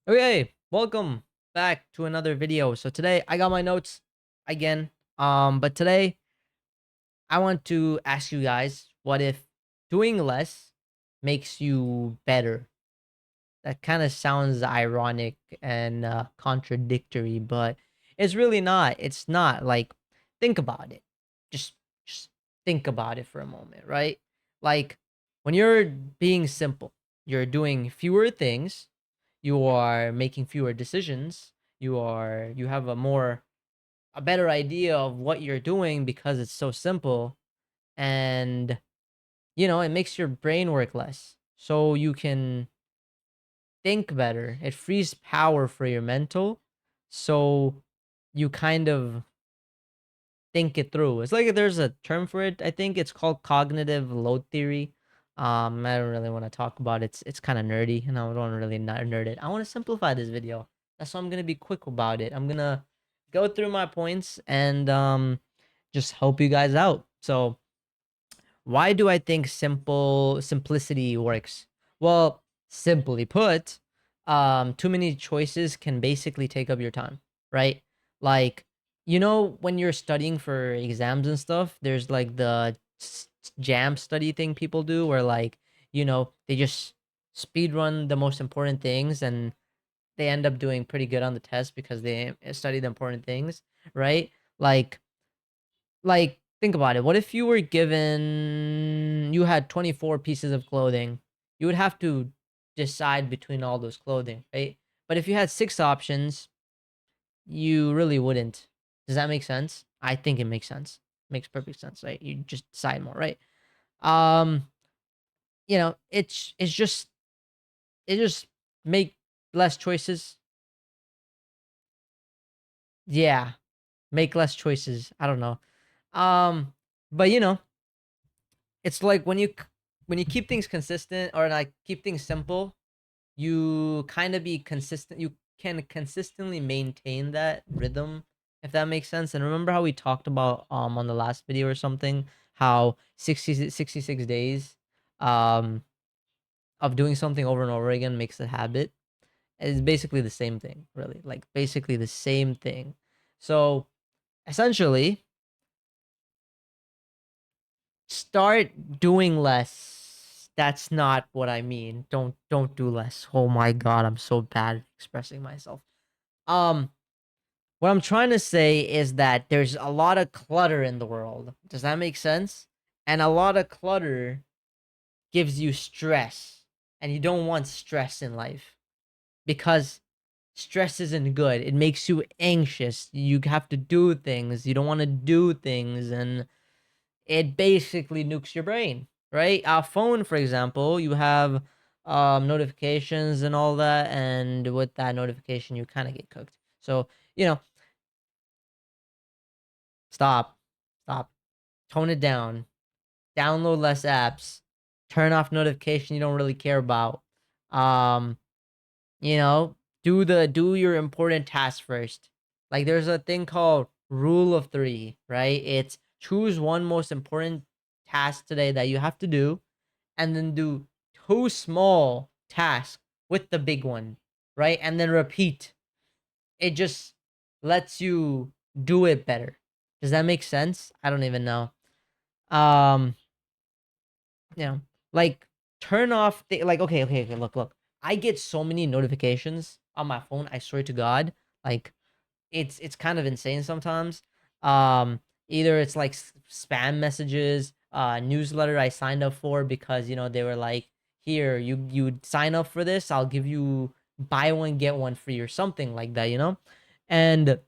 Okay, welcome back to another video. So today I got my notes again. But today I want to ask you guys, what if doing less makes you better? That kind of sounds ironic and contradictory, but it's really not. It's not. Like, think about it. Just, just think about it for a moment, right? Like, when you're being simple, you're doing fewer things, you are making fewer decisions, you have a better idea of what you're doing because it's so simple, and it makes your brain work less, so you can think better. It frees power for your mental, so you kind of think it through. It's like there's a term for it. I think it's called cognitive load theory. I don't really want to talk about it. It's kind of nerdy, and I don't really not nerd it. I want to simplify this video. That's why I'm gonna be quick about it. I'm gonna go through my points and just help you guys out. So why do I think simplicity works? Well, simply put, too many choices can basically take up your time, right? Like, when you're studying for exams and stuff, there's like the jam study thing people do where, like, they just speed run the most important things, and they end up doing pretty good on the test because they study the important things, right? Like, think about it. What if you had 24 pieces of clothing? You would have to decide between all those clothing, right? But if you had 6 options, you really wouldn't. Does that make sense? I think it makes sense. Makes perfect sense, right? You just decide more, right? Um, it's just make less choices. Yeah, make less choices. I don't know. Um, but it's like when you keep things consistent, or like keep things simple, you kind of be consistent. You can consistently maintain that rhythm, if that makes sense. And remember how we talked about on the last video or something, how 66 days um of doing something over and over again makes a habit. It's basically the same thing, really. Like, basically the same thing. So essentially, start doing less. That's not what I mean. Don't do less. Oh my god, I'm so bad at expressing myself. Um what I'm trying to say is that there's a lot of clutter in the world. Does that make sense? And a lot of clutter gives you stress, and you don't want stress in life because stress isn't good. It makes you anxious. You have to do things. You don't want to do things, and it basically nukes your brain, right? Our phone, for example, you have notifications and all that, and with that notification, you kind of get cooked. So, you know, stop, stop, tone it down, download less apps, turn off notification you don't really care about. Um, you know, do your important tasks first. Like, there's a thing called rule of 3, right? It's choose one most important task today that you have to do, and then do 2 small tasks with the big one, right? And then repeat. It just lets you do it better. Does that make sense? I don't even know. Um, you know, like, turn off the like, okay, look. I get so many notifications on my phone, I swear to God. Like, it's kind of insane sometimes. Um, Either it's like spam messages, newsletter I signed up for because they were like, here, you sign up for this, I'll give you buy one get one free or something like that. And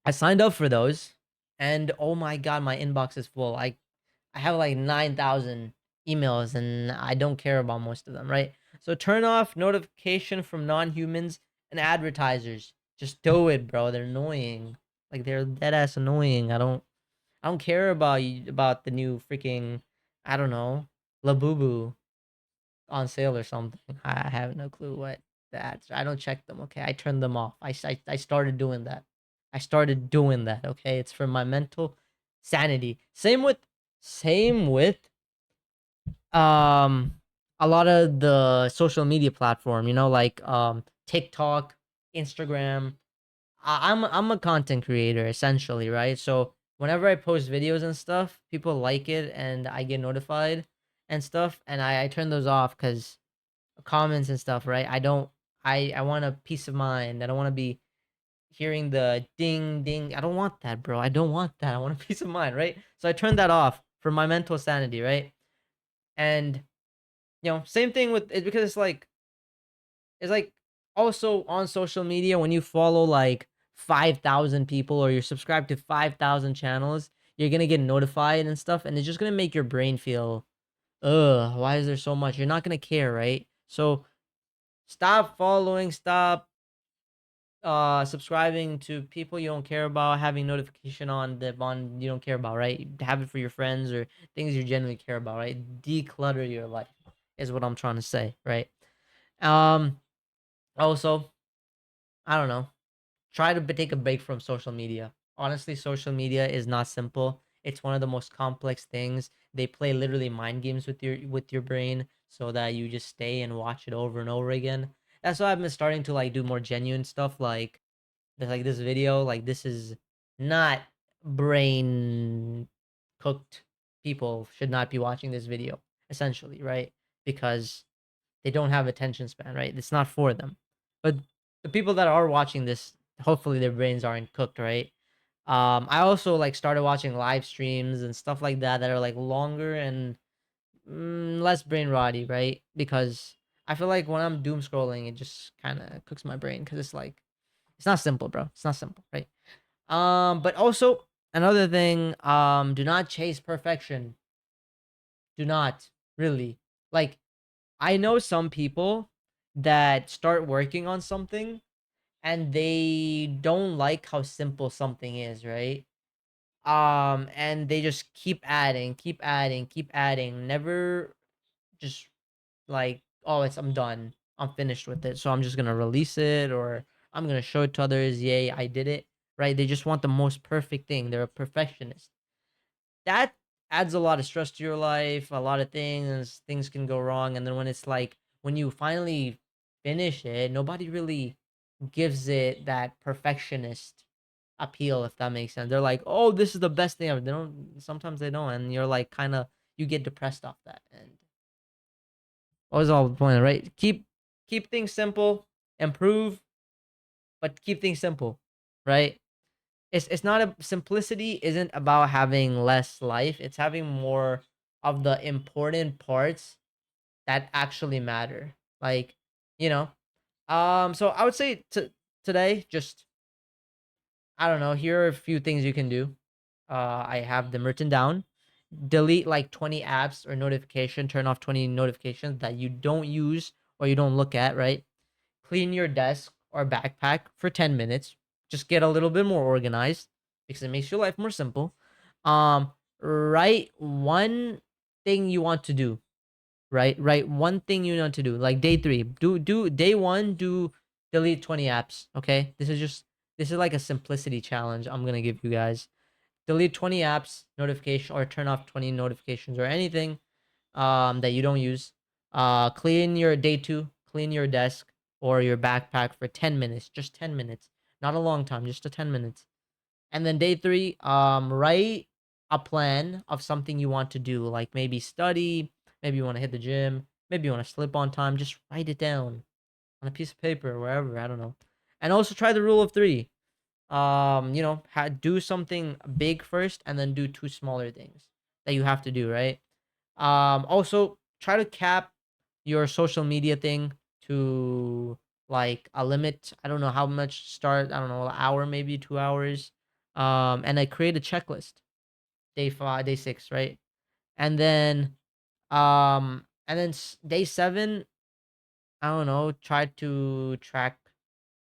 I signed up for those, and oh my god, my inbox is full. I have like 9,000 emails, and I don't care about most of them, right? So turn off notification from non-humans and advertisers. Just do it, bro. They're annoying. Like, they're dead ass annoying. I don't care about the new freaking, I don't know, Labubu on sale or something. I have no clue what that. I don't check them. Okay, I turned them off. I started doing that. I started doing that. Okay, it's for my mental sanity. Same with um a lot of the social media platform. Like TikTok, Instagram. I'm a content creator essentially, right? So whenever I post videos and stuff, people like it and I get notified and stuff, and I turn those off because comments and stuff, right? I want a peace of mind. I don't want to be hearing the ding ding. I don't want that, bro. I don't want that. I want a peace of mind, right? So I turned that off for my mental sanity, right? And same thing with it because it's like also on social media when you follow like 5,000 people or you're subscribed to 5,000 channels, you're gonna get notified and stuff, and it's just gonna make your brain feel, ugh, why is there so much? You're not gonna care, right? So stop following, stop subscribing to people you don't care about, having notification on the one you don't care about, right? Have it for your friends or things you genuinely care about, right? Declutter your life is what I'm trying to say, right? Um Also, I don't know, try to take a break from social media. Honestly, social media is not simple. It's one of the most complex things. They play literally mind games with your brain so that you just stay and watch it over and over again. That's why I've been starting to like do more genuine stuff like this video. Like this is not brain cooked. People should not be watching this video essentially, right? Because they don't have attention span, right? It's not for them. But the people that are watching this, hopefully their brains aren't cooked, right? I also like started watching live streams and stuff like that that are like longer and less brain rotty, right? Because I feel like when I'm doom scrolling, it just kind of cooks my brain because it's like it's not simple, bro. It's not simple, right? But also another thing, do not chase perfection. Do not really like I know some people that start working on something and they don't like how simple something is, right? And they just keep adding, keep adding, keep adding, never just like, oh, I'm done. I'm finished with it. So I'm just gonna release it or I'm gonna show it to others. Yay, I did it. Right? They just want the most perfect thing. They're a perfectionist. That adds a lot of stress to your life, a lot of things can go wrong, and then when it's like when you finally finish it, nobody really gives it that perfectionist appeal, if that makes sense. They're like, "Oh, this is the best thing ever." They don't sometimes they don't, and you're like kind of you get depressed off that. And what was all the point, right? Keep things simple, improve, but keep things simple, right? It's not a simplicity isn't about having less life. It's having more of the important parts that actually matter. Like, you know. So I would say today, just I don't know, here are a few things you can do. I have them written down. Delete like 20 apps or notification, turn off 20 notifications that you don't use or you don't look at, right? Clean your desk or backpack for 10 minutes. Just get a little bit more organized because it makes your life more simple. Write one thing you want to do, right? Write one thing you want to do. Like day 3, do day 1, do delete 20 apps, okay? This is like a simplicity challenge I'm going to give you guys. Delete 20 apps, notification or turn off 20 notifications or anything that you don't use. Clean your day 2, clean your desk or your backpack for 10 minutes, just 10 minutes. Not a long time, just a 10 minutes. And then day 3, write a plan of something you want to do, like maybe study, maybe you want to hit the gym, maybe you want to slip on time, just write it down on a piece of paper or wherever, I don't know. And also try the rule of 3. Do something big first and then do 2 smaller things that you have to do, right? Also try to cap your social media thing to like a limit. I don't know how much start. I don't know, an hour, maybe 2 hours. And I create a checklist. Day 5, day 6, right? And then day 7, I don't know, try to track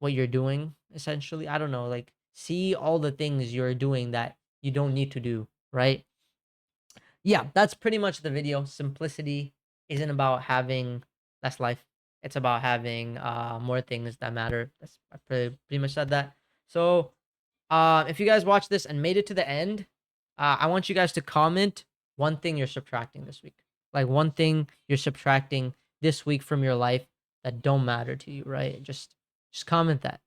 what you're doing essentially. I don't know, like see all the things you're doing that you don't need to do, right? Yeah, that's pretty much the video. Simplicity isn't about having less life. It's about having more things that matter. That's I pretty much said that. So if you guys watch this and made it to the end, I want you guys to comment one thing you're subtracting this week. Like one thing you're subtracting this week from your life that don't matter to you, right? Just Just comment that.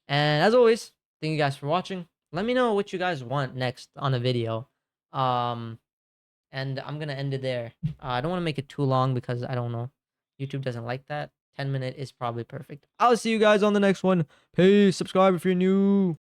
And as always, thank you guys for watching. Let me know what you guys want next on a video. And I'm gonna end it there. I don't want to make it too long because I don't know. YouTube doesn't like that. 10-minute is probably perfect. I'll see you guys on the next one. Peace. Subscribe if you're new.